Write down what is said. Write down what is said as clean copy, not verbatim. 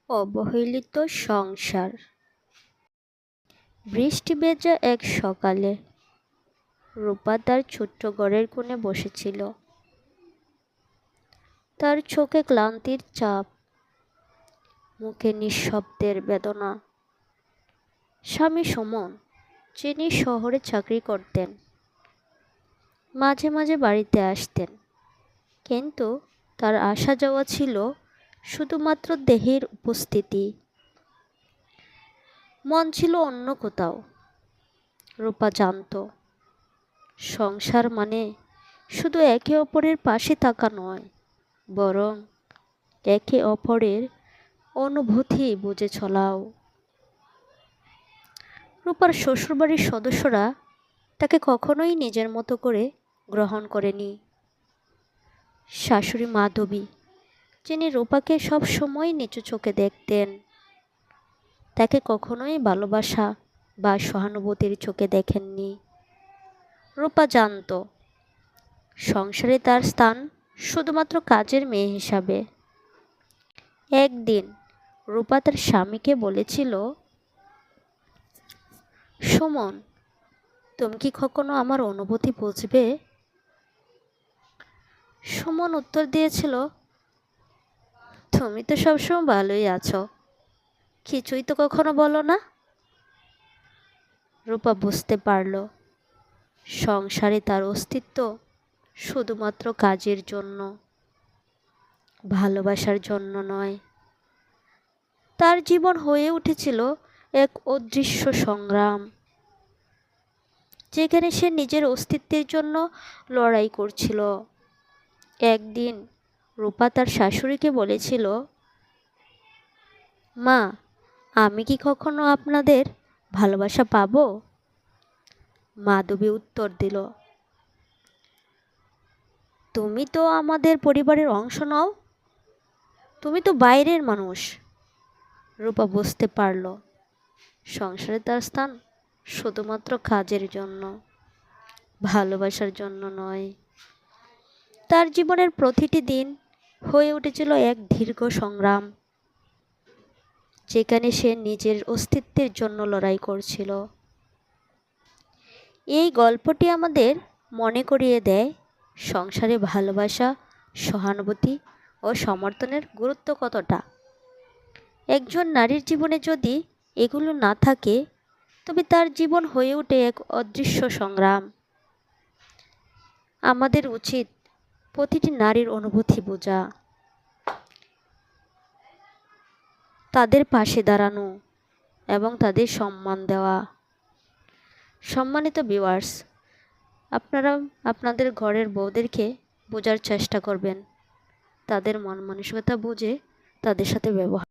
অবহেলিত সংসার। বৃষ্টি ভেজা এক সকালে রূপা তার ছোট্ট ঘরের কোণে বসেছিল। তার চোখে ক্লান্তির চাপ, মুখে নিঃশব্দের বেদনা। স্বামী সুমন, যিনি শহরে চাকরি করতেন, মাঝে মাঝে বাড়িতে আসতেন, কিন্তু তার আসা যাওয়া ছিল শুধুমাত্র দেহের উপস্থিতি। মন ছিল অন্য কোথাও। রূপা জানত সংসার মানে শুধু একে অপরের পাশে থাকা নয়, বরং একে অপরের অনুভূতি বুঝে চলাও। রূপার শ্বশুরবাড়ির সদস্যরা তাকে কখনোই নিজের মতো করে গ্রহণ করেনি। শাশুড়ি মাধবী, যিনি রূপাকে সব সময় নিচু চোখে দেখতেন, তাকে কখনোই ভালোবাসা বা সহানুভূতির চোখে দেখেননি। রূপা জানত সংসারে তার স্থান শুধুমাত্র কাজের মেয়ে হিসাবে। একদিন রূপা তার স্বামীকে বলেছিল, সুমন, তুমি কি কখনো আমার অনুভূতি বুঝবে? সুমন উত্তর দিয়েছিল, তুমি তো সবসময় ভালোই আছো, কিছুই তো কখনো বলো না। রূপা বুঝতে পারল সংসারে তার অস্তিত্ব শুধুমাত্র কাজের জন্য, ভালোবাসার জন্য নয়। তার জীবন হয়ে উঠেছিল এক অদৃশ্য সংগ্রাম, যেখানে সে নিজের অস্তিত্বের জন্য লড়াই করছিল। একদিন রূপা তার শাশুড়িকে বলেছিল, মা, আমি কি কখনো আপনাদের ভালোবাসা পাবো? মাধবী উত্তর দিল, তুমি তো আমাদের পরিবারের অংশ নও, তুমি তো বাইরের মানুষ। রূপা বুঝতে পারল সংসারে তার স্থান শুধুমাত্র কাজের জন্য, ভালোবাসার জন্য নয়। তার জীবনের প্রতিটি দিন হয়ে উঠেছিল এক দীর্ঘ সংগ্রাম, যেখানে সে নিজের অস্তিত্বের জন্য লড়াই করছিল। এই গল্পটি আমাদের মনে করিয়ে দেয় সংসারে ভালোবাসা, সহানুভূতি ও সমর্থনের গুরুত্ব কতটা। একজন নারীর জীবনে যদি এগুলো না থাকে, তবে তার জীবন হয়ে ওঠে এক অদৃশ্য সংগ্রাম। আমাদের উচিত প্রতিটি নারীর অনুভূতি বোঝা, তাদের পাশে দাঁড়ানো এবং তাদের সম্মান দেওয়া। সম্মানিত ভিউয়ার্স, আপনারা আপনাদের ঘরের বউদেরকে বোঝার চেষ্টা করবেন, তাদের মন মানসিকতা বুঝে তাদের সাথে ব্যবহার